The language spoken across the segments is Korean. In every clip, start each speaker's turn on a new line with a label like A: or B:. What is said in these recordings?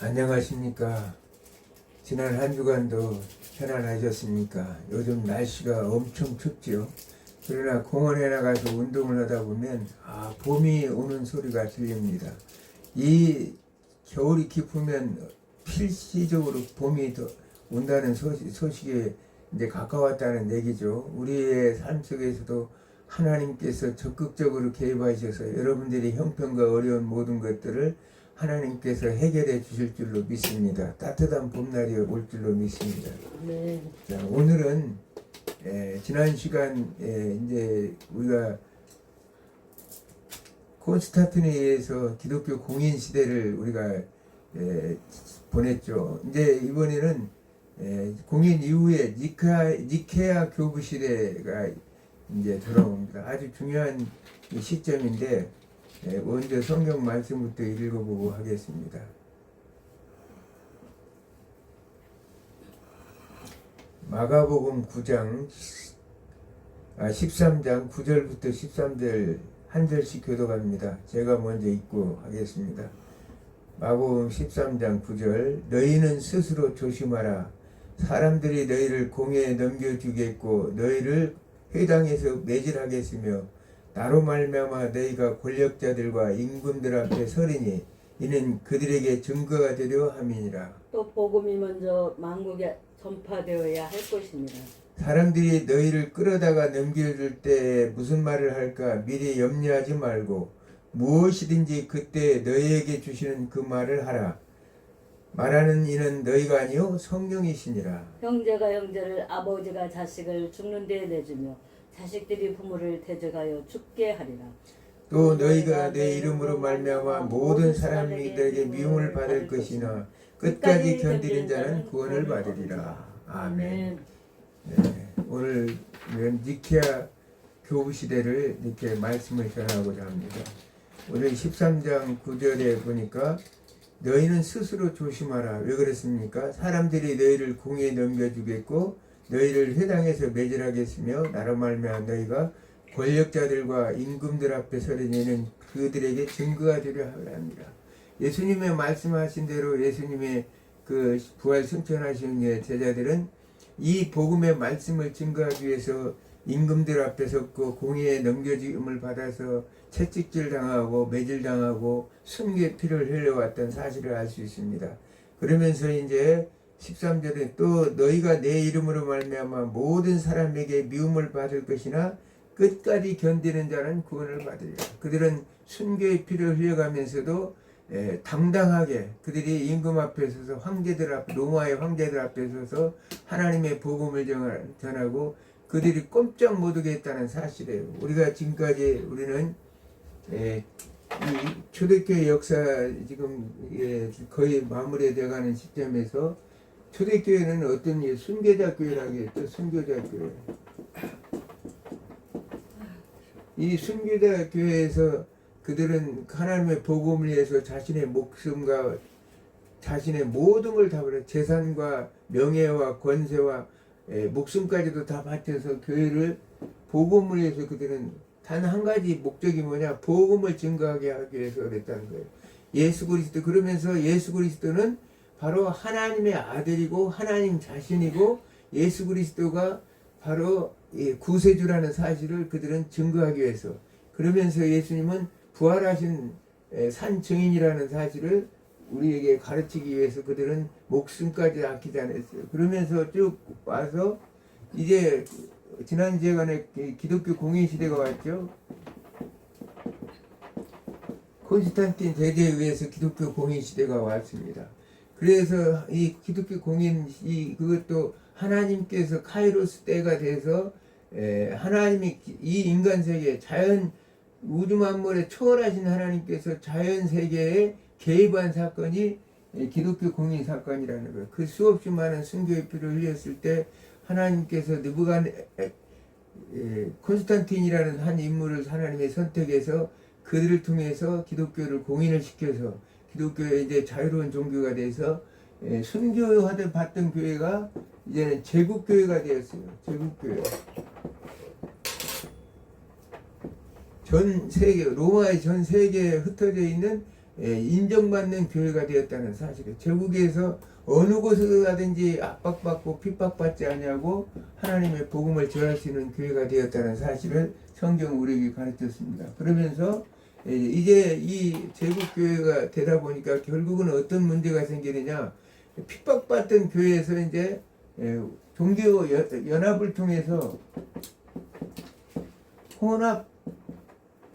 A: 안녕하십니까. 지난 한 주간도 편안하셨습니까? 요즘 날씨가 엄청 춥지요. 그러나 공원에 나가서 운동을 하다 보면 봄이 오는 소리가 들립니다. 이 겨울이 깊으면 필시적으로 봄이 더 온다는 소식에 이제 가까웠다는 얘기죠. 우리의 삶 속에서도 하나님께서 적극적으로 개입하셔서 여러분들이 형편과 어려운 모든 것들을 하나님께서 해결해 주실 줄로 믿습니다. 따뜻한 봄날이 올 줄로 믿습니다.
B: 네.
A: 자, 오늘은 지난 시간 이제 우리가 콘스탄틴에 의해서 기독교 공인 시대를 우리가 보냈죠. 이제 이번에는 공인 이후에 니케아 교부 시대가 이제 돌아옵니다. 아주 중요한 시점인데 먼저 성경 말씀부터 읽어보고 하겠습니다. 마가복음 9장 13장 9절부터 13절 한 절씩 교독합니다. 제가 먼저 읽고 하겠습니다. 마가복음 13장 9절 너희는 스스로 조심하라. 사람들이 너희를 공회에 넘겨주겠고 너희를 회당에서 매질하겠으며 나로 말미암아 너희가 권력자들과 임금들 앞에 서리니 이는 그들에게 증거가 되려 함이니라.
B: 또 복음이 먼저 만국에 전파되어야 할 것입니다.
A: 사람들이 너희를 끌어다가 넘겨줄 때 무슨 말을 할까 미리 염려하지 말고 무엇이든지 그때 너희에게 주시는 그 말을 하라. 말하는 이는 너희가 아니요 성령이시니라.
B: 형제가 형제를 아버지가 자식을 죽는 데에 내주며 자식들이 부모를 대적하여 죽게 하리라.
A: 또 너희가 내 이름으로 말미암아 모든 사람들에게 미움을 받을 것이나 끝까지 견디는 자는 구원을 받으리라. 아멘. 네, 오늘 니케아 교부 시대를 이렇게 말씀을 전하고자 합니다. 오늘 13장 9절에 보니까 너희는 스스로 조심하라. 왜 그랬습니까? 사람들이 너희를 공에 넘겨주겠고 너희를 회당에서 매질하겠으며 나로 말미암아 너희가 권력자들과 임금들 앞에 서리니는 그들에게 증거가 되려 합니다. 예수님의 말씀하신 대로 예수님의 그 부활 승천하신 제자들은 이 복음의 말씀을 증거하기 위해서 임금들 앞에 섰고 공의에 넘겨짐을 받아서 채찍질 당하고 매질 당하고 순교의 피를 흘려왔던 사실을 알 수 있습니다. 그러면서 이제 13절에 또 너희가 내 이름으로 말미암아 모든 사람에게 미움을 받을 것이나 끝까지 견디는 자는 구원을 받으리라. 그들은 순교의 피를 흘려가면서도 당당하게 그들이 임금 앞에 서서 황제들 앞에 로마의 황제들 앞에 서서 하나님의 복음을 전하고 그들이 꼼짝 못하게 했다는 사실이에요. 우리가 지금까지 우리는 이 초대교회 역사 지금 거의 마무리되어 가는 시점에서 초대교회는 어떤 순교자 교회라고 했죠. 순교자 교회. 이 순교자 교회에서 그들은 하나님의 복음을 위해서 자신의 목숨과 자신의 모든 걸 다 버려 재산과 명예와 권세와 목숨까지도 다 바쳐서 교회를 복음을 위해서 그들은 단 한 가지 목적이 뭐냐 복음을 증거하게 하기 위해서 그랬다는 거예요. 예수 그리스도 그러면서 예수 그리스도는 바로 하나님의 아들이고 하나님 자신이고 예수 그리스도가 바로 구세주라는 사실을 그들은 증거하기 위해서 그러면서 예수님은 부활하신 산 증인이라는 사실을 우리에게 가르치기 위해서 그들은 목숨까지 아끼지 않았어요. 그러면서 쭉 와서 이제 지난 시간에 기독교 공인 시대가 왔죠. 콘스탄틴 대제에 의해서 기독교 공인 시대가 왔습니다. 그래서 이 기독교 공인 그것도 하나님께서 카이로스 때가 돼서 하나님이 이 인간 세계 자연 우주 만물에 초월하신 하나님께서 자연 세계에 개입한 사건이 기독교 공인 사건이라는 거예요. 그 수없이 많은 순교의 피를 흘렸을 때 하나님께서 콘스탄틴이라는 한 인물을 하나님의 선택해서 그들을 통해서 기독교를 공인을 시켜서 기독교의 이제 자유로운 종교가 돼서 순교하던 받던 교회가 이제는 제국교회가 되었어요. 제국교회. 전 세계 로마의 전 세계에 흩어져 있는 인정받는 교회가 되었다는 사실이에요. 제국에서 어느 곳에 가든지 압박받고 핍박받지 아니하고 하나님의 복음을 전할 수 있는 교회가 되었다는 사실을 성경 우리에게 가르쳤습니다. 그러면서 이제 이 제국교회가 되다 보니까 결국은 어떤 문제가 생기느냐, 핍박받던 교회에서 이제 종교 연합을 통해서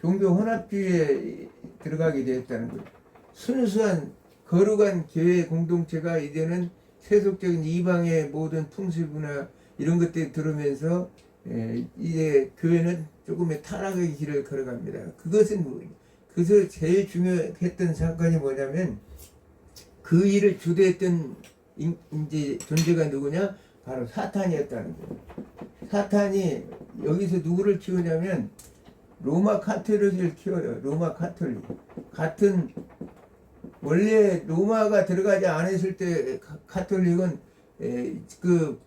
A: 종교 혼합주의에 들어가게 되었다는 거예요. 순수한 거룩한 교회 공동체가 이제는 세속적인 이방의 모든 풍습이나 이런 것들이 들으면서 이제 교회는 조금의 타락의 길을 걸어갑니다. 그것을 제일 중요했던 사건이 뭐냐면, 그 일을 주도했던 이제 존재가 누구냐? 바로 사탄이었다는 거예요. 사탄이 여기서 누구를 키우냐면 로마 카톨릭을 키워요. 로마 카톨릭. 같은 원래 로마가 들어가지 않았을 때 카톨릭은 그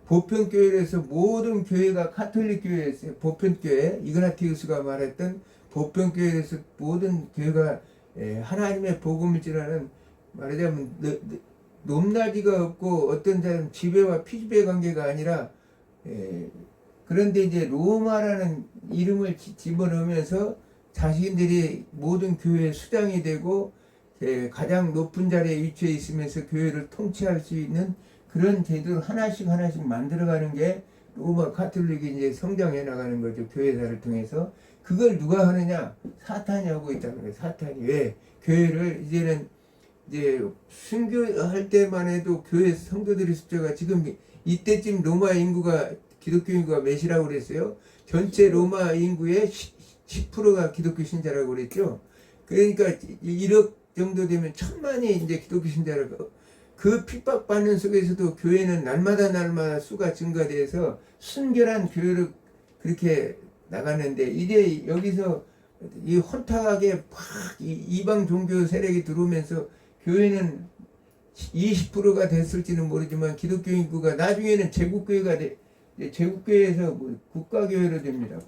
A: 보편교회에서 모든 교회가 카톨릭 교회였어요. 보편교회, 이그나티우스가 말했던 보편교회에서 모든 교회가 하나님의 복음을 전하는, 말하자면 높낮이가 없고 어떤 사람 지배와 피지배 관계가 아니라, 그런데 이제 로마라는 이름을 집어넣으면서 자신들이 모든 교회의 수장이 되고 가장 높은 자리에 위치해 있으면서 교회를 통치할 수 있는 그런 제도를 하나씩 만들어가는 게 로마 카톨릭이 이제 성장해 나가는 거죠. 교회사를 통해서. 그걸 누가 하느냐? 사탄이 하고 있다는 거예요. 사탄이. 왜? 교회를 이제는 이제 순교할 때만 해도 교회 성도들의 숫자가 지금 이때쯤 로마 인구가, 기독교 인구가 몇이라고 그랬어요? 전체 로마 인구의 10%가 기독교 신자라고 그랬죠. 그러니까 1억 정도 되면 1000만이 이제 기독교 신자라고. 그 핍박받는 속에서도 교회는 날마다 수가 증가돼서 순결한 교회를 그렇게 나갔는데, 이제 여기서 이 혼탁하게 막 이방 종교 세력이 들어오면서 교회는 20%가 됐을지는 모르지만 기독교 인구가 나중에는 제국교회가 제국교회에서 뭐 국가교회로 됩니다.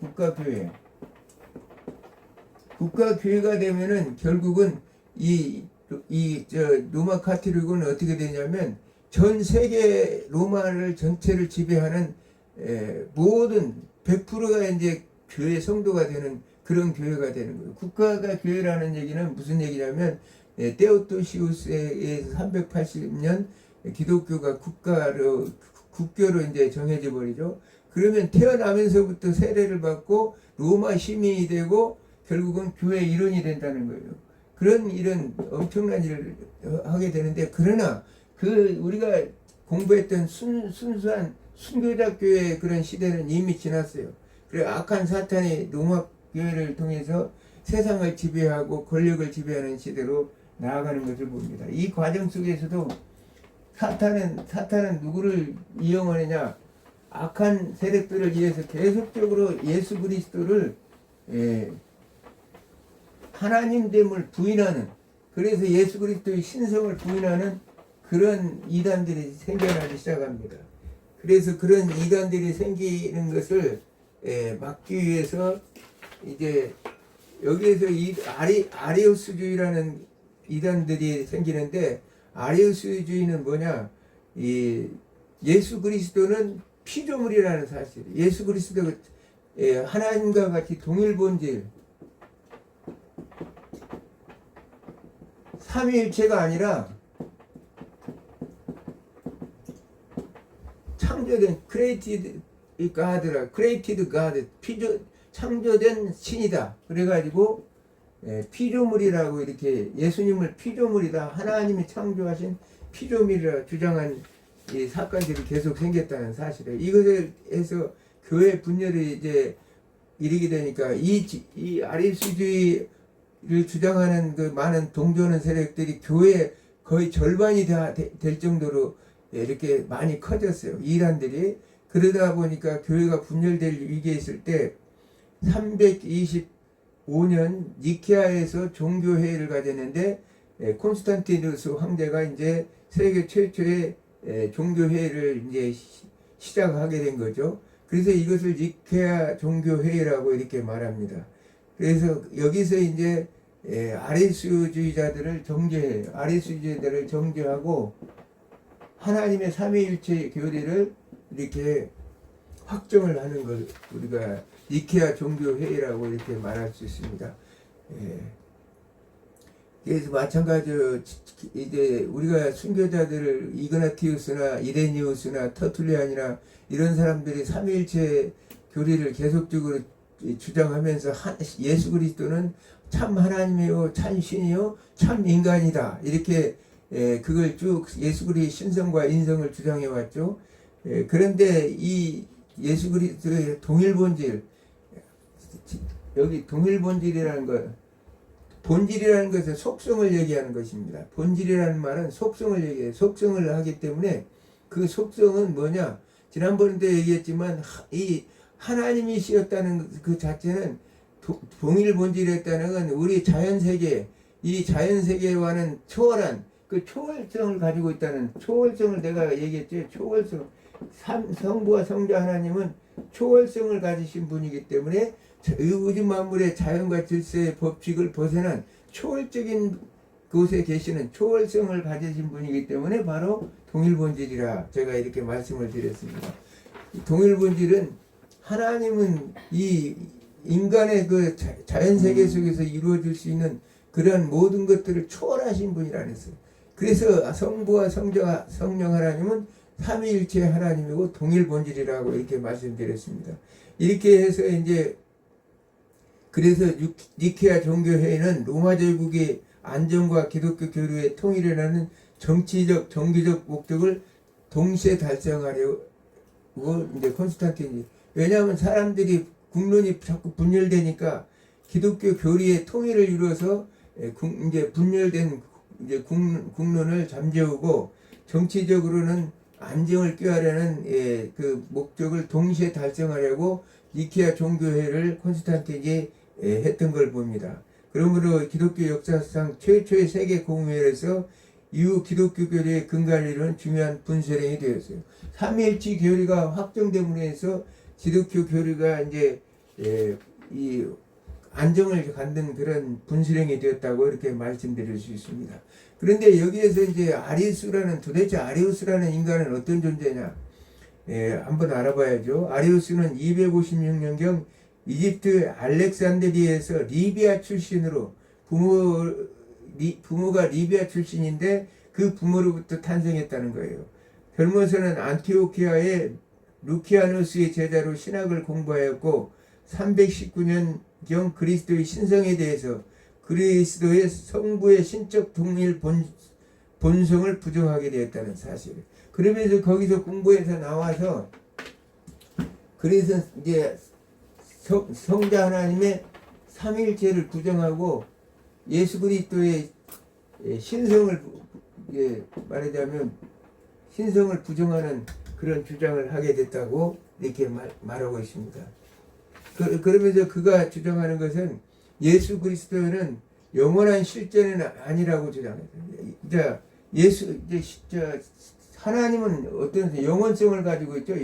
A: 국가교회가 되면은 결국은 로마 카톨릭은 어떻게 되냐면 전 세계 로마를 전체를 지배하는 모든 100%가 이제 교회 성도가 되는 그런 교회가 되는 거예요. 국가가 교회라는 얘기는 무슨 얘기냐면, 테오도시우스에 의해서 380년 기독교가 국교로 이제 정해져 버리죠. 그러면 태어나면서부터 세례를 받고 로마 시민이 되고 결국은 교회 일원이 된다는 거예요. 그런 일은 엄청난 일을 하게 되는데, 그러나 우리가 공부했던 순수한 순교자 교회의 그런 시대는 이미 지났어요. 그래 악한 사탄이 로마 교회를 통해서 세상을 지배하고 권력을 지배하는 시대로 나아가는 것을 봅니다. 이 과정 속에서도 사탄은 누구를 이용하느냐? 악한 세력들을 위해서 계속적으로 예수 그리스도를 하나님됨을 부인하는, 그래서 예수 그리스도의 신성을 부인하는 그런 이단들이 생겨나기 시작합니다. 그래서 그런 이단들이 생기는 것을 막기 위해서 이제 여기에서 이 아리우스주의라는 이단들이 생기는데, 아리우스주의는 뭐냐? 이 예수 그리스도는 피조물이라는 사실. 예수 그리스도가 하나님과 같이 동일 본질, 삼위일체가 아니라 창조된 created God, 창조된 신이다. 그래가지고 피조물이라고 이렇게 예수님을 피조물이다, 하나님이 창조하신 피조물이라 주장한 이 사건들이 계속 생겼다는 사실이에요. 이것에 해서 교회 분열이 이제 일이게 되니까 이 아리수주의를 주장하는 그 많은 동조는 세력들이 교회 거의 절반이 될 정도로 이렇게 많이 커졌어요. 이란들이. 그러다 보니까 교회가 분열될 위기에 있을 때 325년 니케아에서 종교회의를 가졌는데, 콘스탄티누스 황제가 이제 세계 최초의 종교회의를 이제 시작하게 된 거죠. 그래서 이것을 니케아 종교회의라고 이렇게 말합니다. 그래서 여기서 이제 아리수주의자들을 정죄해요. 아리수주의자들을 정죄하고 하나님의 삼위일체 교리를 이렇게 확정을 하는 걸 우리가 니케아 종교회의라고 이렇게 말할 수 있습니다. 그래서 마찬가지로 이제 우리가 순교자들을 이그나티우스나 이레니우스나 터툴리안이나 이런 사람들이 삼위일체 교리를 계속적으로 주장하면서 예수 그리스도는 참 하나님이요 참 신이요 참 인간이다 이렇게 그걸 쭉 예수 그리스도의 신성과 인성을 주장해 왔죠. 그런데 이 예수 그리스도의 동일 본질, 여기 동일 본질이라는 것, 본질이라는 것은 속성을 얘기하는 것입니다. 본질이라는 말은 속성을 얘기해요. 속성을 하기 때문에 그 속성은 뭐냐? 지난번에도 얘기했지만 이 하나님이시였다는 그 자체는 동일 본질이었다는 건 우리 자연세계, 이 자연세계와는 초월한 그 초월성을 가지고 있다는 초월성을 내가 얘기했죠. 초월성. 성부와 성자 하나님은 초월성을 가지신 분이기 때문에 우주 만물의 자연과 질서의 법칙을 벗어난 초월적인 곳에 계시는 초월성을 가지신 분이기 때문에 바로 동일본질이라 제가 이렇게 말씀을 드렸습니다. 동일 본질은 하나님은 이 인간의 그 자연세계 속에서 이루어질 수 있는 그런 모든 것들을 초월하신 분이라 했어요. 그래서 성부와 성자 성령 하나님은 삼위일체 하나님이고 동일 본질이라고 이렇게 말씀드렸습니다. 이렇게 해서 이제 그래서 니케아 종교회의는 로마 제국의 안정과 기독교 교류의 통일이라는 정치적 정기적 목적을 동시에 달성하려고 이제 콘스탄틴이, 왜냐하면 사람들이 국론이 자꾸 분열되니까 기독교 교리의 통일을 이루어서 이제 분열된 이제 국론을 잠재우고 정치적으로는 안정을 꾀하려는 그 목적을 동시에 달성하려고 니케아 종교회를 콘스탄틴이 했던 걸 봅니다. 그러므로 기독교 역사상 최초의 세계 공회에서 이후 기독교 교리의 근간을 이루는 중요한 분수령이 되었어요. 삼위일체 교리가 확정됨으로 해서 기독교 교리가 이제 이 안정을 갖는 그런 분수령이 되었다고 이렇게 말씀드릴 수 있습니다. 그런데 여기에서 이제 도대체 아리우스라는 인간은 어떤 존재냐? 한번 알아봐야죠. 아리우스는 256년경 이집트 알렉산드리아에서 리비아 출신으로 부모가 리비아 출신인데 그 부모로부터 탄생했다는 거예요. 젊어서는 안티오키아의 루키아누스의 제자로 신학을 공부하였고 319년경 그리스도의 신성에 대해서 그리스도의 성부의 신적 동일 본성을 부정하게 되었다는 사실. 그러면서 거기서 공부해서 나와서 그래서 이제 성자 하나님의 삼위일체를 부정하고 예수 그리스도의 신성을 말하자면 신성을 부정하는 그런 주장을 하게 됐다고 이렇게 말하고 있습니다. 그러면서 그가 주장하는 것은 예수 그리스도는 영원한 실제는 아니라고 주장해요. 하나님은 어떤 영원성을 가지고 있죠.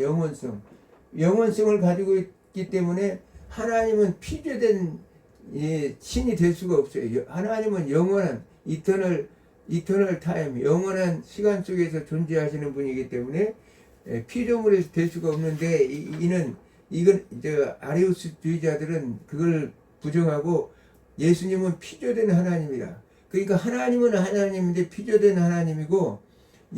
A: 영원성을 가지고 있기 때문에 하나님은 피조된 신이 될 수가 없어요. 하나님은 영원한 이터널 타임, 영원한 시간 속에서 존재하시는 분이기 때문에 피조물에서 될 수가 없는데 이건 아리우스주의자들은 그걸 부정하고 예수님은 피조된 하나님이라. 그러니까 하나님은 하나님인데 피조된 하나님이고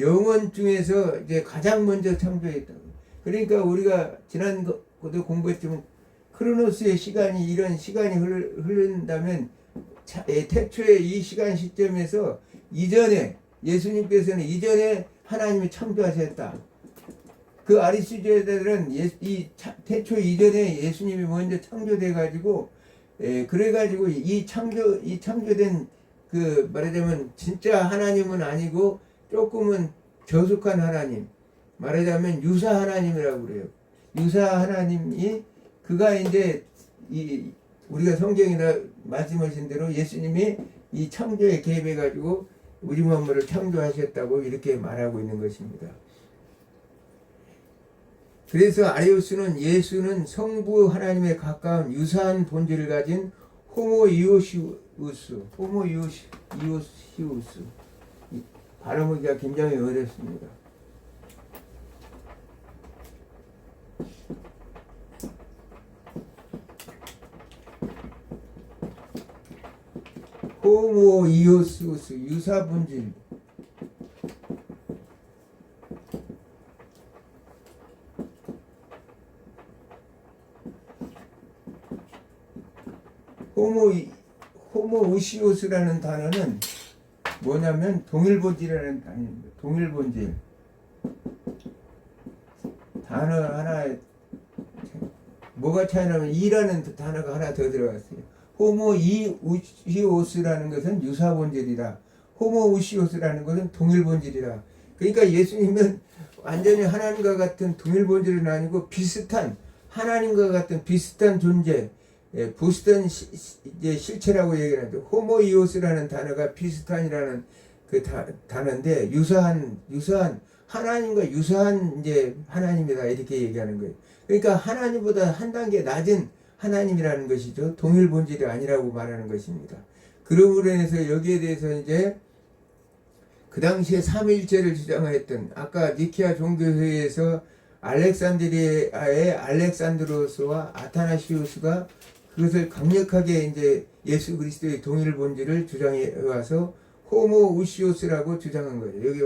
A: 영원 중에서 이제 가장 먼저 창조했다. 그러니까 우리가 지난 것도 공부했지만 크로노스의 시간이 이런 시간이 흐른다면 태초의 이 시간 시점에서 이전에 예수님께서는 이전에 하나님이 창조하셨다. 그 아리수주의자들은 이 태초 이전에 예수님이 먼저 창조돼 가지고 그래가지고 이 창조된 그 말하자면 진짜 하나님은 아니고 조금은 저속한 하나님, 말하자면 유사 하나님이라고 그래요. 유사 하나님이 그가 이제 우리가 성경이나 말씀하신 대로 예수님이 이 창조에 개입해 가지고 우주 만물을 창조하셨다고 이렇게 말하고 있는 것입니다. 그래서 아리우스는 예수는 성부 하나님에 가까운 유사한 본질을 가진 호모 호모이오시우스. 발음하기가 굉장히 어렵습니다. 호모이오시우스 유사분질. 호모우시오스라는 단어는 뭐냐면 동일본질이라는 단어입니다. 동일본질. 단어 하나에 뭐가 차이나면 이라는 단어가 하나 더 들어갔어요. 호모우시오스라는 것은 유사본질이다. 호모우시오스라는 것은 동일본질이다. 그러니까 예수님은 완전히 하나님과 같은 동일본질은 아니고 비슷한 하나님과 같은 비슷한 존재, 비슷한 이제 실체라고 얘기하는데 호모이오스라는 단어가 비슷한이라는 그 단어인데 유사한 하나님과 유사한 이제 하나님이다 이렇게 얘기하는 거예요. 그러니까 하나님보다 한 단계 낮은 하나님이라는 것이죠. 동일 본질이 아니라고 말하는 것입니다. 그러므로 인해서 여기에 대해서 이제 그 당시에 삼위일체를 주장했던 아까 니케아 종교회의에서 알렉산드리아의 알렉산드로스와 아타나시우스가 그것을 강력하게 이제 예수 그리스도의 동일 본질을 주장해 와서 호모우시오스라고 주장한 거예요. 여기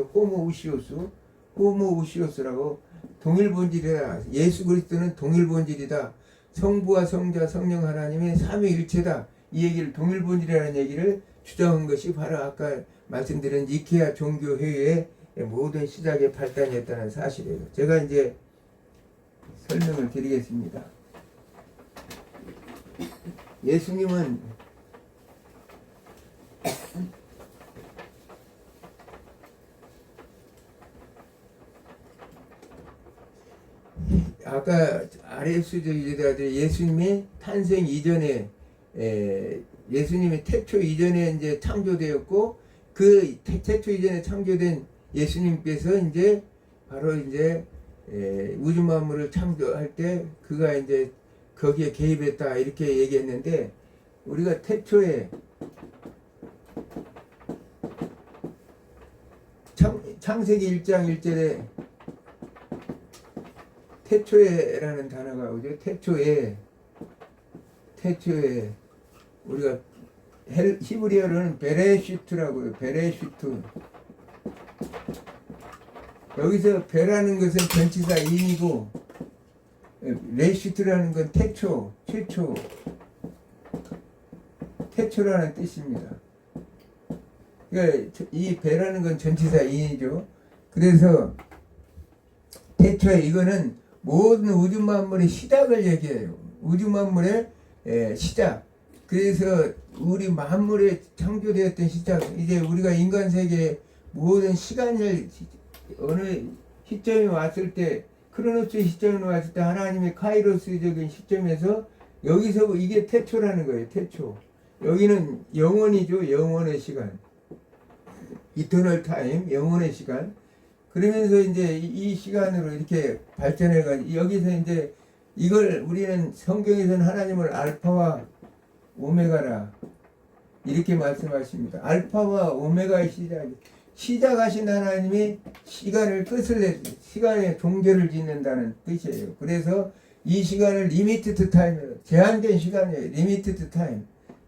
A: 호모우시오스라고 동일 본질이다. 예수 그리스도는 동일 본질이다. 성부와 성자 성령 하나님의 삼위일체다. 이 얘기를 동일 본질이라는 얘기를 주장한 것이 바로 아까 말씀드린 니케아 종교회의의 모든 시작의 발단이었다는 사실이에요. 제가 이제 설명을 드리겠습니다. 예수님은 아까 아레스도이자들 예수님의 탄생 이전에 예수님의 태초 이전에 이제 창조되었고 그 태초 이전에 창조된 예수님께서 이제 바로 이제 우주 만물을 창조할 때 그가 이제 거기에 개입했다 이렇게 얘기했는데 우리가 태초에 창세기 1장 1절에 태초에라는 단어가 오죠. 태초에 우리가 히브리어로는 베레시트라고 해요. 베레시트. 여기서 베라는 것은 전치사 인이고 레시트라는 건 태초, 최초, 태초라는 뜻입니다. 그러니까 이 베라는 건 전치사 인이죠. 그래서 태초에 이거는 모든 우주 만물의 시작을 얘기해요. 우주 만물의 시작. 그래서 우리 만물에 창조되었던 시작. 이제 우리가 인간 세계에 모든 시간을 어느 시점이 왔을 때 크로노스 시점이 왔을 때 하나님의 카이로스적인 시점에서 여기서 이게 태초라는 거예요. 태초. 여기는 영원이죠. 영원의 시간. 이터널 타임, 영원의 시간. 그러면서 이제 이 시간으로 이렇게 발전해가지고 여기서 이제 이걸 우리는 성경에서는 하나님을 알파와 오메가라 이렇게 말씀하십니다. 알파와 오메가의 시작하신 하나님이 시간을 시간의 종결을 짓는다는 뜻이에요. 그래서 이 시간을 리미티드 타임, 제한된 시간이에요. 리미티드 타임,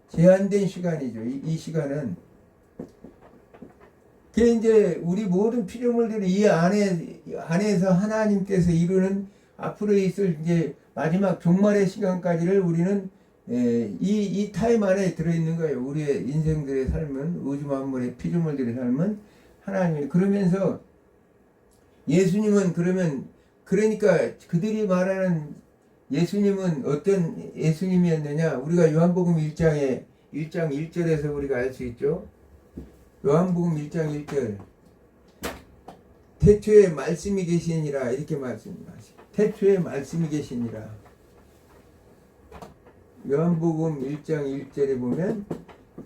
A: 제한된 시간이죠. 이 시간은 그게 이제 우리 모든 피조물들이 이 안에서 하나님께서 이루는 앞으로 있을 이제 마지막 종말의 시간까지를 우리는 이 타임 안에 들어있는 거예요. 우리의 인생들의 삶은 우주 만물의 피조물들의 삶은 하나님이 그러면서 예수님은 그러니까 그들이 말하는 예수님은 어떤 예수님이었느냐 우리가 요한복음 1장 1절에서 우리가 알 수 있죠. 요한복음 1장 1절 태초에 말씀이 계시니라 이렇게 말씀하십니다. 태초에 말씀이 계시니라. 요한복음 1장 1절에 보면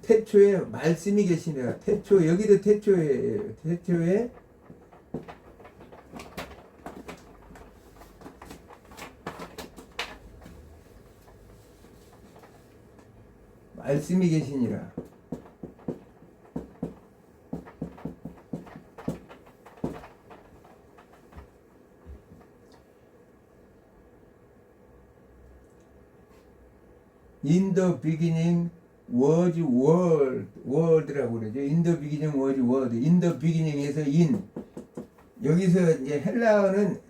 A: 태초에 말씀이 계시니라. 태초 여기도 태초에 말씀이 계시니라. In the beginning was word, word라고 그러죠. In the beginning was word. In the beginning에서 in. 여기서 이제 헬라어는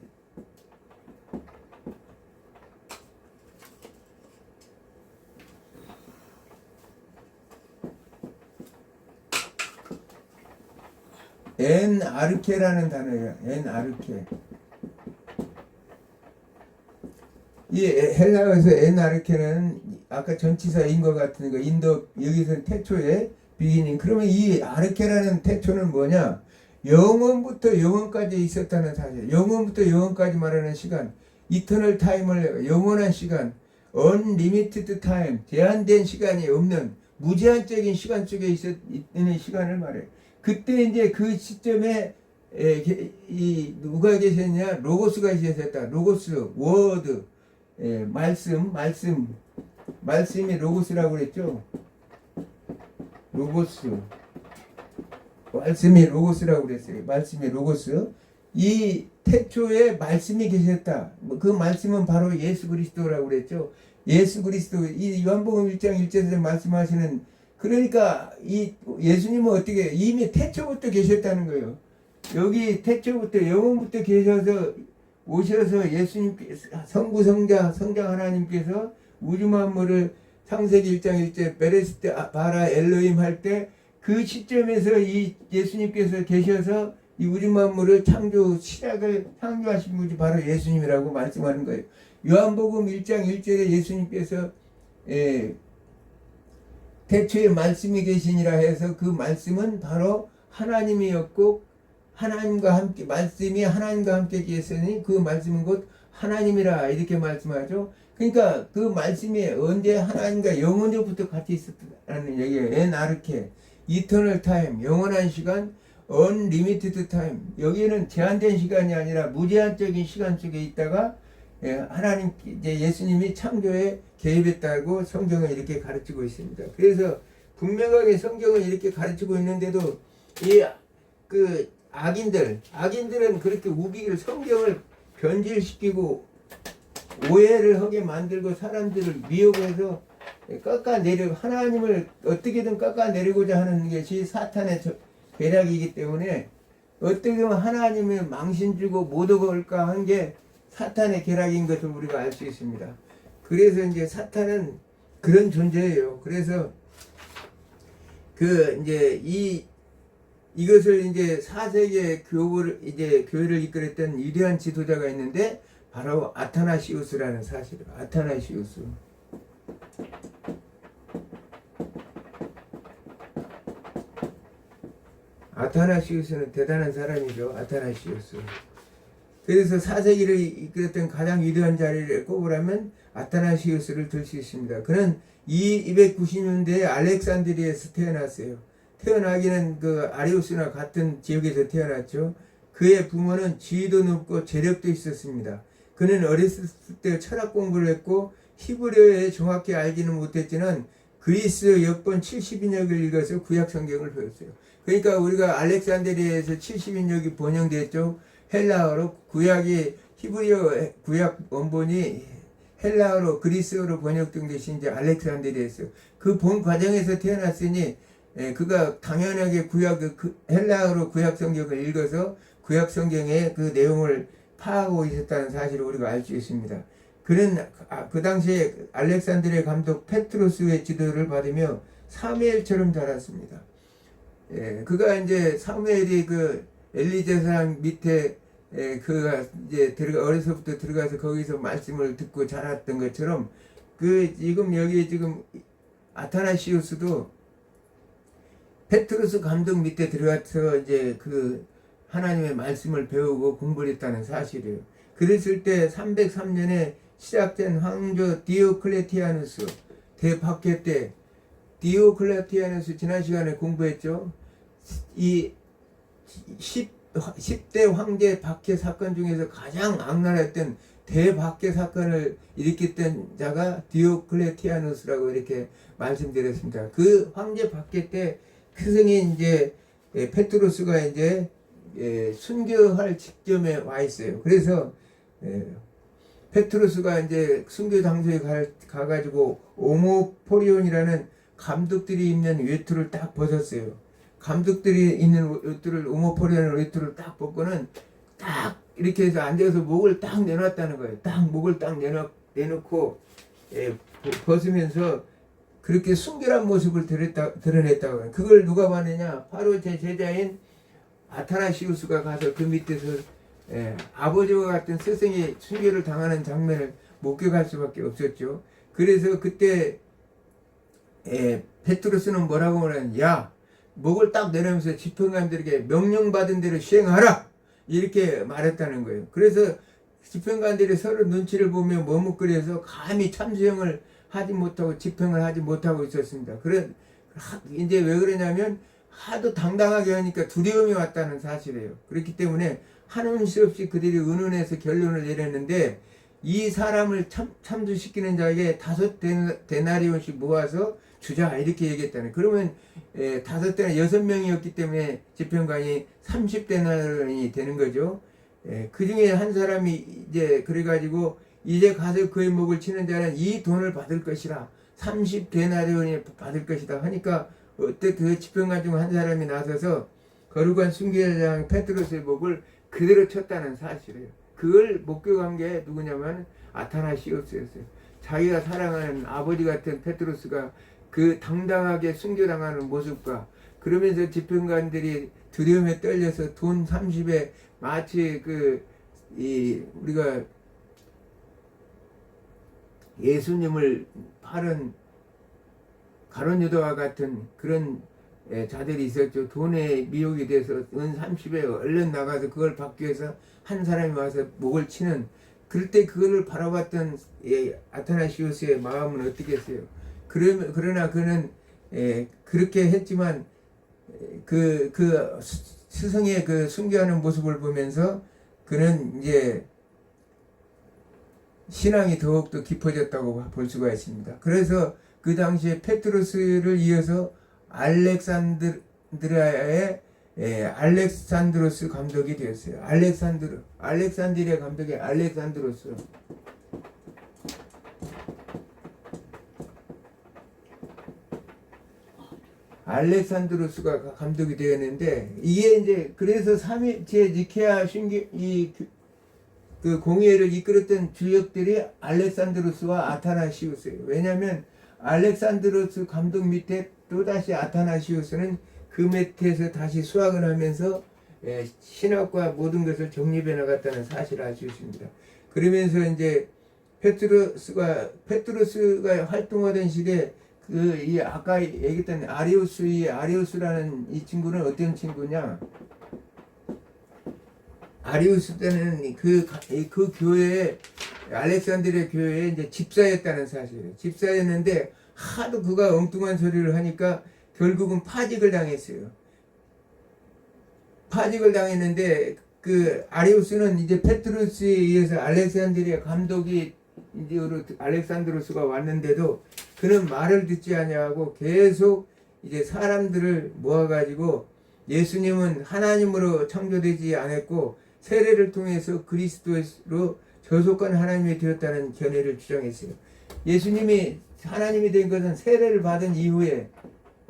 A: 엔 아르케라는 단어예요. 엔 아르케. 이 헬라어에서 엔 아르케는 아까 전치사인 것 같은 거 인도 여기서 태초에 비기닝. 그러면 이 아르케라는 태초는 뭐냐? 영원부터 영원까지 있었다는 사실. 영원부터 영원까지 말하는 시간. 이터널 타임을 영원한 시간. unlimited time. 제한된 시간이 없는 무제한적인 시간 속에 있는 시간을 말해요. 그때 이제 그 시점에 이 누가 계셨냐? 로고스가 계셨다. 로고스, 워드, 말씀이 로고스라고 그랬죠. 로고스, 말씀이 로고스라고 그랬어요. 말씀이 로고스. 이 태초에 말씀이 계셨다. 그 말씀은 바로 예수 그리스도라고 그랬죠. 예수 그리스도. 이 요한복음 1장 1절에서 말씀하시는, 그러니까 이 예수님은 어떻게 이미 태초부터 계셨다는 거예요. 여기 태초부터 영원부터 계셔서 오셔서 예수님께서 성부 성자 하나님께서 우주 만물을 창세기 1장 1절 베레스테 바라 엘로힘 할 때 그 시점에서 이 예수님께서 계셔서 이 우주 만물을 창조하신 분이 바로 예수님이라고 말씀하는 거예요. 요한복음 1장 1절에 예수님께서 태초에 말씀이 계시니라 해서 그 말씀은 바로 하나님이었고, 하나님과 함께, 말씀이 하나님과 함께 계셨으니 그 말씀은 곧 하나님이라 이렇게 말씀하죠. 그러니까 그 말씀이 언제 하나님과 영원부터 같이 있었다는 얘기예요. 엔아르케, 이터널 타임, 영원한 시간, unlimited time. 여기는 제한된 시간이 아니라 무제한적인 시간 속에 있다가 하나님, 이제 예수님이 창조에 개입했다고 성경은 이렇게 가르치고 있습니다. 그래서 분명하게 성경은 이렇게 가르치고 있는데도 그 악인들은 그렇게 우기를, 성경을 변질시키고 오해를 하게 만들고 사람들을 미혹해서 깎아내려, 하나님을 어떻게든 깎아내리고자 하는 것이 사탄의 계략이기 때문에 어떻게 보면 하나님을 망신 주고 못 얻을까 한 게 사탄의 계략인 것을 우리가 알 수 있습니다. 그래서 이제 사탄은 그런 존재예요. 그래서 이것을 이제 4세기의 교회를 이끌었던 위대한 지도자가 있는데 바로 아타나시우스라는 사실이에요. 아타나시우스. 아타나시우스는 대단한 사람이죠. 아타나시우스. 그래서 4세기를 이끌었던 가장 위대한 자리를 꼽으라면 아타나시우스를 들 수 있습니다. 그는 290년대에 알렉산드리아에서 태어났어요. 태어나기는 그 아리우스나 같은 지역에서 태어났죠. 그의 부모는 지위도 높고 재력도 있었습니다. 그는 어렸을 때 철학 공부를 했고 히브리어에 정확히 알지는 못했지만 그리스 역번 70인역을 읽어서 구약 성경을 배웠어요. 그러니까 우리가 알렉산드리아에서 70인역이 번역됐죠. 헬라어로 구약이 히브리어 구약 원본이 헬라어로 그리스어로 번역된 것이 이제 알렉산드리아에서 그 본 과정에서 태어났으니 그가 당연하게 헬라어로 구약 성경을 읽어서 구약 성경의 그 내용을 파악하고 있었다는 사실을 우리가 알 수 있습니다. 그는 그 당시에 알렉산드리아 감독 페트로스의 지도를 받으며 사무엘처럼 자랐습니다. 그가 이제 사무엘이 그 엘리제사장 밑에 그가 이제 어려서부터 들어가서 거기서 말씀을 듣고 자랐던 것처럼 지금 아타나시우스도 페트로스 감독 밑에 들어가서 이제 그 하나님의 말씀을 배우고 공부를 했다는 사실이에요. 그랬을 때 303년에 시작된 황조 디오클레티아누스 대박해 때, 디오클레티아누스 지난 시간에 공부했죠. 이 10대 황제 박해 사건 중에서 가장 악랄했던 대박해 사건을 일으켰던 자가 디오클레티아누스라고 이렇게 말씀드렸습니다. 그 황제 박해 때 스승이 이제 페트로스가 이제 순교할 직전에 와 있어요. 그래서 페트로스가 이제 순교 장소에 가가지고 오모포리온이라는 감독들이 입는 외투를 딱 벗었어요. 감독들이 입는 외투를, 오모포리온 외투를 딱 벗고는 딱 이렇게 해서 앉아서 목을 딱 내놨다는 거예요. 딱 목을 딱 내놓고 벗으면서 그렇게 순결한 모습을 드러냈다고 해요. 그걸 누가 봤느냐? 바로 제 제자인 아타나시우스가 가서 그 밑에서 아버지와 같은 스승이 순교를 당하는 장면을 목격할 수밖에 없었죠. 그래서 그때 페트로스는 뭐라고 하냐면, 야, 목을 딱 내려면서 집행관들에게 명령받은 대로 시행하라, 이렇게 말했다는 거예요. 그래서 집행관들이 서로 눈치를 보며 머뭇거려서 감히 참수형을 하지 못하고 집행을 하지 못하고 있었습니다. 그래 이제 왜 그러냐면 하도 당당하게 하니까 두려움이 왔다는 사실이에요. 그렇기 때문에 하는 수 없이 그들이 의논해서 결론을 내렸는데, 이 사람을 참수시키는 자에게 5데나리온씩 모아서 주자, 이렇게 얘기했다는. 그러면 5데나 6명이었기 때문에 집행관이 30데나리온이 되는 거죠. 그 중에 한 사람이 이제 그래가지고 이제 가서 그의 목을 치는 자는 이 돈을 받을 것이라, 30데나리온이 받을 것이다 하니까 어때 그 집행관 중 한 사람이 나서서 거룩한 순교자장 페트로스의 목을 그대로 쳤다는 사실이에요. 그걸 목격한 게 누구냐면 아타나시우스였어요. 자기가 사랑하는 아버지 같은 페트로스가 그 당당하게 순교당하는 모습과, 그러면서 집행관들이 두려움에 떨려서 돈 30에 마치 우리가 예수님을 팔은 가룟유다와 같은 그런 자들이 있었죠. 돈에 미혹이 돼서 은 30에 얼른 나가서 그걸 받기 위해서 한 사람이 와서 목을 치는, 그럴 때 그거를 바라봤던 아타나시우스의 마음은 어떻겠어요? 그러나 그는 그렇게 했지만 그 스승의 그 순교하는 모습을 보면서 그는 이제 신앙이 더욱더 깊어졌다고 볼 수가 있습니다. 그래서 그 당시에 페트로스를 이어서 알렉산드리아의 알렉산드로스 감독이 되었어요. 알렉산드리아 감독이 알렉산드로스. 알렉산드로스가 감독이 되었는데, 이게 이제 그래서 제 니케아 그 공의회를 이끌었던 주역들이 알렉산드로스와 아타나시우스예요. 왜냐하면 알렉산드로스 감독 밑에 또다시 아타나시우스는 그 밑에서 다시 수학을 하면서 신학과 모든 것을 정립해 나갔다는 사실을 알 수 있습니다. 그러면서 이제 페트로스가 활동하던 시기에 이 아까 얘기했던 아리우스라는 이 친구는 어떤 친구냐? 아리우스 때는 그 교회에, 알렉산드리아 교회에 이제 집사였다는 사실이에요. 집사였는데 하도 그가 엉뚱한 소리를 하니까 결국은 파직을 당했어요. 파직을 당했는데 그 아리우스는 이제 페트로스에 의해서 알렉산드리아 감독이 이제 알렉산드로스가 왔는데도 그는 말을 듣지 아니하고 계속 이제 사람들을 모아가지고 예수님은 하나님으로 창조되지 않았고 세례를 통해서 그리스도로 저속한 하나님이 되었다는 견해를 주장했어요. 예수님이 하나님이 된 것은 세례를 받은 이후에,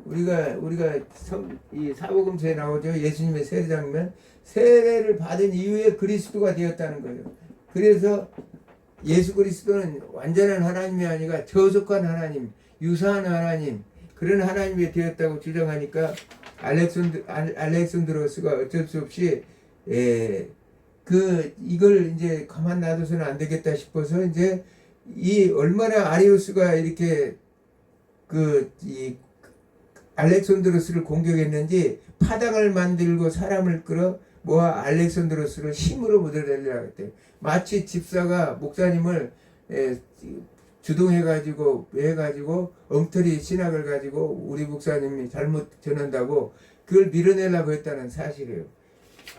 A: 우리가 이 사복음서에 나오죠. 예수님의 세례 장면, 세례를 받은 이후에 그리스도가 되었다는 거예요. 그래서 예수 그리스도는 완전한 하나님이 아니라 저속한 하나님, 유사한 하나님, 그런 하나님이 되었다고 주장하니까 알렉산드로스가 어쩔 수 없이 이걸 이제 가만 놔둬서는 안 되겠다 싶어서 이제 이 얼마나 아리우스가 이렇게 이 알렉산드로스를 공격했는지 파당을 만들고 사람을 끌어 모아 알렉산드로스를 힘으로 묻어내려고 했대요. 마치 집사가 목사님을 주동해가지고 엉터리 신학을 가지고 우리 목사님이 잘못 전한다고 그걸 밀어내려고 했다는 사실이에요.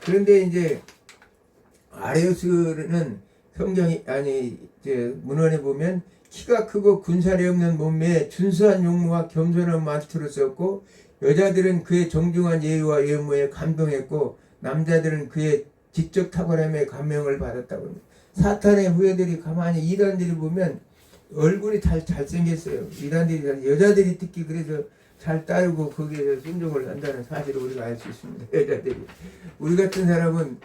A: 그런데 이제 아리우스는 성경이 아니 이제 문헌에 보면 키가 크고 군살이 없는 몸매에 준수한 용모와 겸손한 말투를 썼고 여자들은 그의 정중한 예의와 외모에 감동했고 남자들은 그의 지적 탁월함에 감명을 받았다고 합니다. 사탄의 후예들이 가만히 이단들이 보면 얼굴이 잘생겼어요. 이단들이 여자들이 특히 그래서 잘 따르고 거기에 순종을 한다는 사실을 우리가 알 수 있습니다. 여자들이 우리 같은 사람은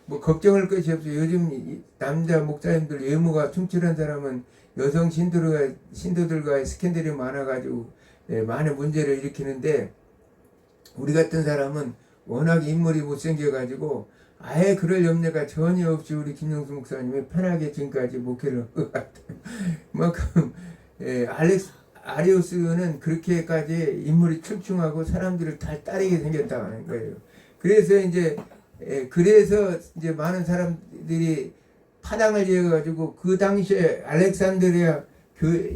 A: 뭐 걱정할 것이 없어요. 요즘 남자 목사님들 외모가 충출한 사람은 여성 신도들과의 스캔들이 많아가지고 많은 문제를 일으키는데 우리 같은 사람은 워낙 인물이 못생겨가지고 아예 그럴 염려가 전혀 없이 우리 김영수 목사님이 편하게 지금까지 목회를 한 것 같아요. 그만큼 아리우스는 그렇게까지 인물이 출중하고 사람들을 다 따르게 생겼다는 거예요. 그래서 이제 많은 사람들이 파당을 지어가지고 그 당시에 알렉산드리아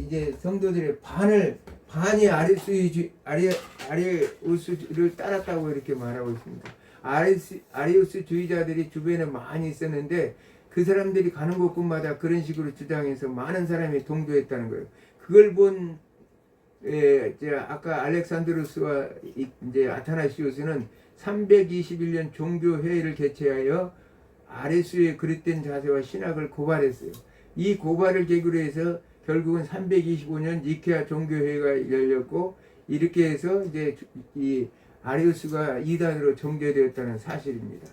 A: 이제 성도들의 반이 아리우스를 따랐다고 이렇게 말하고 있습니다. 아리우스 주의자들이 주변에 많이 있었는데 그 사람들이 가는 곳곳마다 그런 식으로 주장해서 많은 사람이 동조했다는 거예요. 그걸 본 아까 알렉산드로스와 이제 아타나시우스는 321년 종교회의를 개최하여 아리우스의 그릇된 자세와 신학을 고발했어요. 이 고발을 계기로 해서 결국은 325년 니케아 종교회의가 열렸고 이렇게 해서 이제 이 아리우스가 이단으로 정죄되었다는 사실입니다.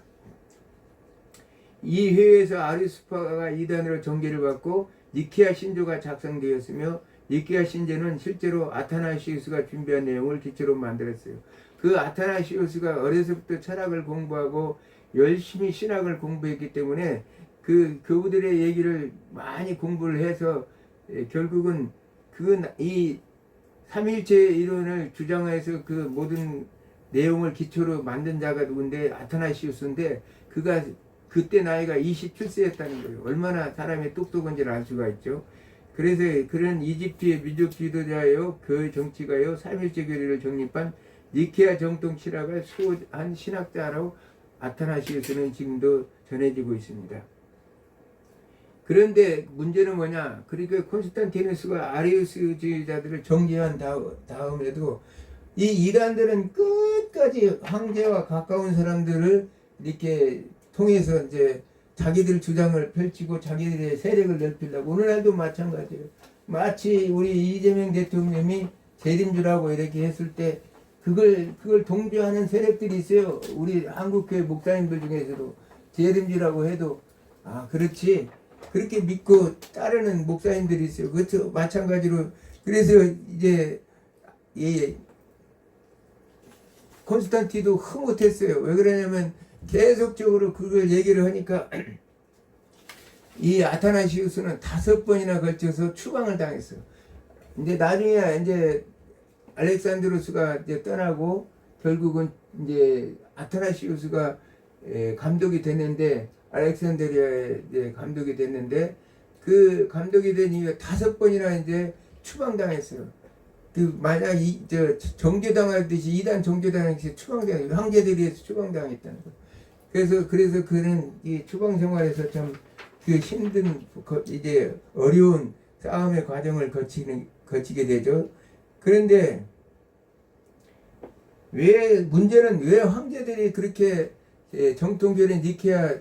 A: 이 회의에서 아리우스파가 이단으로 정죄를 받고 니케아 신조가 작성되었으며 니케아 신조는 실제로 아타나시우스가 준비한 내용을 기초로 만들었어요. 그 아타나시우스가 어려서부터 철학을 공부하고 열심히 신학을 공부했기 때문에 그들의 얘기를 많이 공부를 해서 결국은 이 삼일체 이론을 주장해서 그 모든 내용을 기초로 만든 자가 누군데 아타나시우스인데 그가 그때 나이가 27세였다는 거예요. 얼마나 사람이 똑똑한지를 알 수가 있죠. 그래서 그런 이집트의 민족 지도자요, 교회 정치가요, 삼일체 교리를 정립한 니케아 정통 신학을 수호한 신학자로 아타나시우스는 지금도 전해지고 있습니다. 그런데 문제는 뭐냐? 그러니까 콘스탄티누스가 아리우스주의자들을 정죄한 다음에도 이 이단들은 끝까지 황제와 가까운 사람들을 이렇게 통해서 이제 자기들 주장을 펼치고 자기들의 세력을 넓히려고 오늘날도 마찬가지예요. 마치 우리 이재명 대통령이 재림주라고 이렇게 했을 때 그걸 동조하는 세력들이 있어요. 우리 한국교회 목사님들 중에서도 재림주라고 해도 그렇지 그렇게 믿고 따르는 목사님들이 있어요. 그것도 마찬가지로 그래서 이제 콘스탄티도 흐뭇했어요. 왜 그러냐면 계속적으로 그걸 얘기를 하니까 이 아타나시우스는 5번이나 걸쳐서 추방을 당했어요. 근데 나중에 이제 알렉산드로스가 이제 떠나고 결국은 이제 아타나시우스가 감독이 됐는데 알렉산드리아에 이제 감독이 됐는데 그 감독이 된 이후에 5번이나 이제 추방당했어요. 만약 정죄당하듯이 이단 정죄당했듯이 추방당 황제들이 추방당했다는 거. 그래서 그는 이 추방 생활에서 참 그 힘든 이제 어려운 싸움의 과정을 거치게 되죠. 그런데 문제는 왜 황제들이 그렇게 정통교회 니케아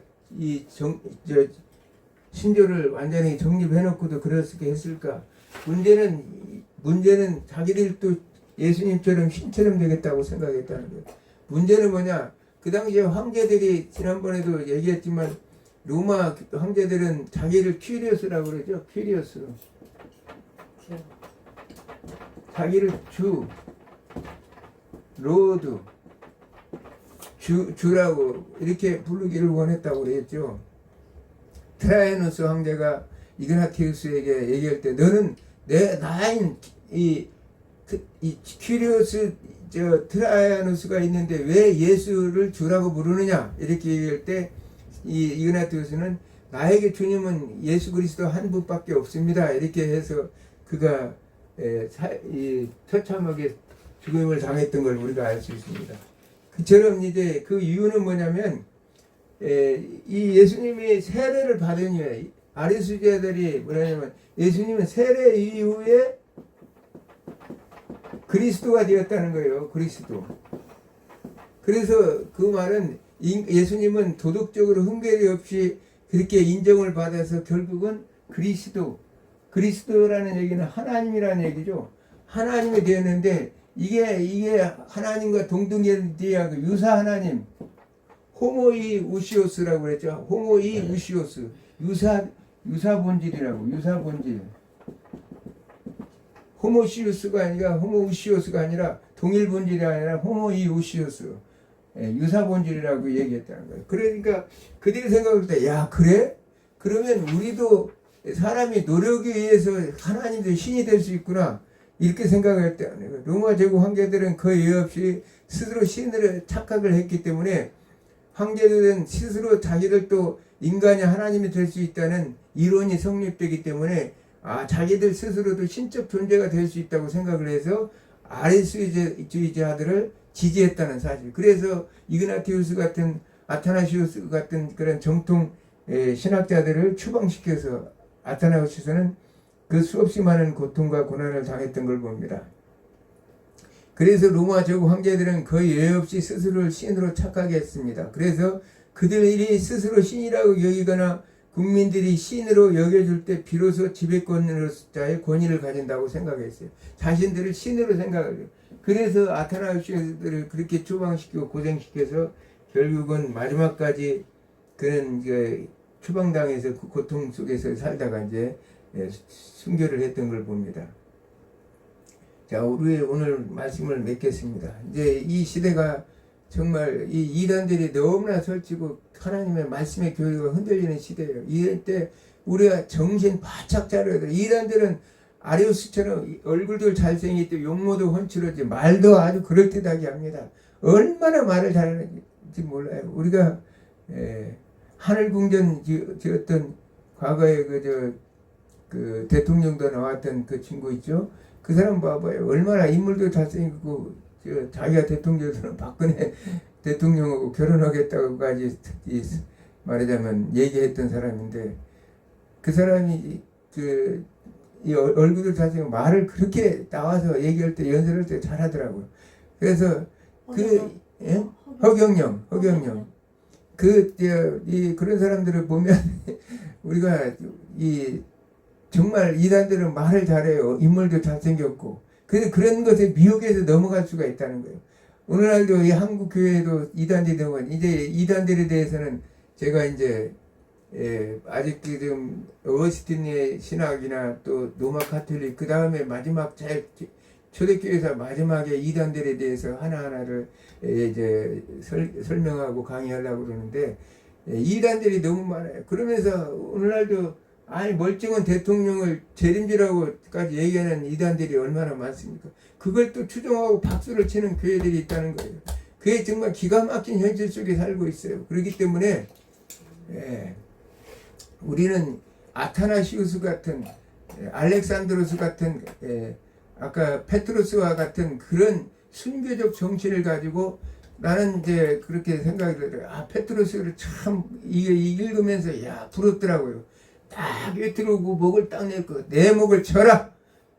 A: 신조를 완전히 정립해놓고도 그렇게 했을까? 문제는 자기들도 예수님처럼 신처럼 되겠다고 생각했다는 거예요. 문제는 뭐냐? 그 당시에 황제들이 지난번에도 얘기했지만 로마 황제들은 자기를 퀴리오스라고 그러죠. 퀴리오스. 자기를 로드, 주라고 이렇게 부르기를 원했다고 그랬죠. 트라이아누스 황제가 이그나티우스에게 얘기할 때 너는 나인 이 퀴리오스 트라이아누스가 있는데 왜 예수를 주라고 부르느냐 이렇게 얘기할 때 이그나티우스는 나에게 주님은 예수 그리스도 한 분밖에 없습니다 이렇게 해서 그가 처참하게 죽음을 당했던 걸 우리가 알 수 있습니다. 그처럼 이제 그 이유는 뭐냐면 이 예수님이 세례를 받은 후에 아리수자들이 뭐냐면 예수님은 세례 이후에 그리스도가 되었다는 거예요. 그리스도. 그래서 그 말은 예수님은 도덕적으로 흠결이 없이 그렇게 인정을 받아서 결국은 그리스도라는 얘기는 하나님이라는 얘기죠. 하나님이 되었는데 이게 하나님과 동등해야 그 유사 하나님, 호모이 우시오스라고 그랬죠. 호모이 우시오스, 유사 본질이라고, 유사 본질. 호모시우스가 아니라 호모우시오스가 아니라 동일 본질이 아니라 호모이 우시오스, 유사 본질이라고 얘기했다는 거예요. 그러니까 그들이 생각할 때, 야 그래? 그러면 우리도 사람이 노력에 의해서 하나님도 신이 될 수 있구나. 이렇게 생각했다는 거예요. 로마 제국 황제들은 그 예 없이 스스로 신을 착각을 했기 때문에 황제들은 스스로 자기들도 인간이 하나님이 될 수 있다는 이론이 성립되기 때문에 자기들 스스로도 신적 존재가 될 수 있다고 생각을 해서 아리수주의자들을 지지했다는 사실. 그래서 이그나티우스 같은 아타나시우스 같은 그런 정통 신학자들을 추방시켜서 아타나시우스는 그 수없이 많은 고통과 고난을 당했던 걸 봅니다. 그래서 로마 제국 황제들은 거의 예 없이 스스로를 신으로 착각했습니다. 그래서 그들이 스스로 신이라고 여기거나 국민들이 신으로 여겨줄 때 비로소 지배권자의 권위를 가진다고 생각했어요. 자신들을 신으로 생각해요. 그래서 아타나시우스들을 그렇게 추방시키고 고생시켜서 결국은 마지막까지 그런 추방당해서 그 고통 속에서 살다가 이제 순교를 했던 걸 봅니다. 자, 우리 오늘 말씀을 맺겠습니다. 이제 이 시대가 정말 이 이단들이 너무나 설치고 하나님의 말씀의 교회가 흔들리는 시대예요. 이럴 때 우리가 정신 바짝 차려야 돼요. 이단들은 아리우스처럼 얼굴도 잘생기고 용모도 훤칠하지 말도 아주 그럴듯하게 합니다. 얼마나 말을 잘하는지 몰라요. 우리가 하늘궁전 지었던 과거에 그 대통령도 나왔던 그 친구 있죠. 그 사람 봐봐요. 얼마나 인물도 잘생기고 자기가 대통령처럼 박근혜 대통령하고 결혼하겠다고까지 말하자면 얘기했던 사람인데 그 사람이 이 얼굴도 잘생기고 말을 그렇게 나와서 얘기할 때 연설할 때 잘하더라고요. 그래서 허경영 그런 사람들을 보면 우리가 정말 이단들은 말을 잘해요. 인물도 잘생겼고. 그래서 그런 것에 미혹해서 넘어갈 수가 있다는 거예요. 오늘날도 이 한국 교회도 이단들이 되면 이제 이단들에 대해서는 제가 이제 아직 좀 어거스틴의 신학이나 또 로마 카톨릭 그 다음에 마지막 초대교회에서 마지막에 이단들에 대해서 하나하나를 이제 설명하고 강의하려고 그러는데 이단들이 너무 많아요. 그러면서 오늘날도 멀쩡한 대통령을 재림지라고까지 얘기하는 이단들이 얼마나 많습니까? 그걸 또 추종하고 박수를 치는 교회들이 있다는 거예요. 그게 정말 기가 막힌 현실 속에 살고 있어요. 그렇기 때문에 우리는 아타나시우스 같은 알렉산드로스 같은 아까 페트로스와 같은 그런 순교적 정신을 가지고 나는 이제 그렇게 생각이 들어요. 페트로스를 참 읽으면서 부럽더라고요. 딱 들어오고 목을 딱 내고 내 목을 쳐라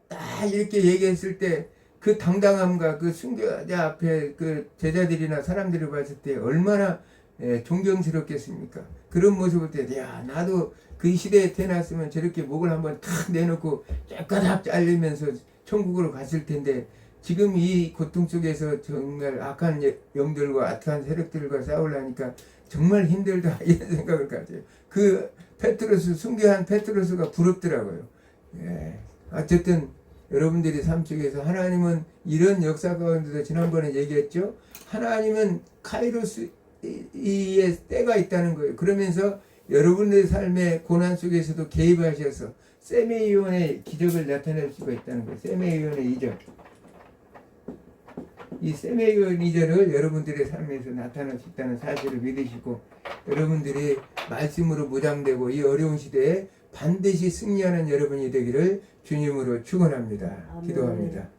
A: 딱 이렇게 얘기했을 때 그 당당함과 그 순교자 앞에 그 제자들이나 사람들을 봤을 때 얼마나 존경스럽겠습니까? 그런 모습을 때 나도 그 시대에 태어났으면 저렇게 목을 한번 탁 내놓고 쫙가닥 잘리면서 천국으로 갔을 텐데 지금 이 고통 속에서 정말 악한 영들과 악한 세력들과 싸우려니까 정말 힘들다 이런 생각을 가져요. 그 순교한 페트로스가 부럽더라고요. 어쨌든 여러분들이 삶 속에서 하나님은 이런 역사 가운데서 지난번에 얘기했죠. 하나님은 카이로스의 때가 있다는 거예요. 그러면서 여러분들의 삶의 고난 속에서도 개입하셔서 세메이온의 기적을 나타낼 수가 있다는 거예요. 세메이온의 이적. 이 세메이온 이적을 여러분들의 삶에서 나타날 수 있다는 사실을 믿으시고 여러분들이 말씀으로 무장되고 이 어려운 시대에 반드시 승리하는 여러분이 되기를 주님으로 축원합니다. 기도합니다.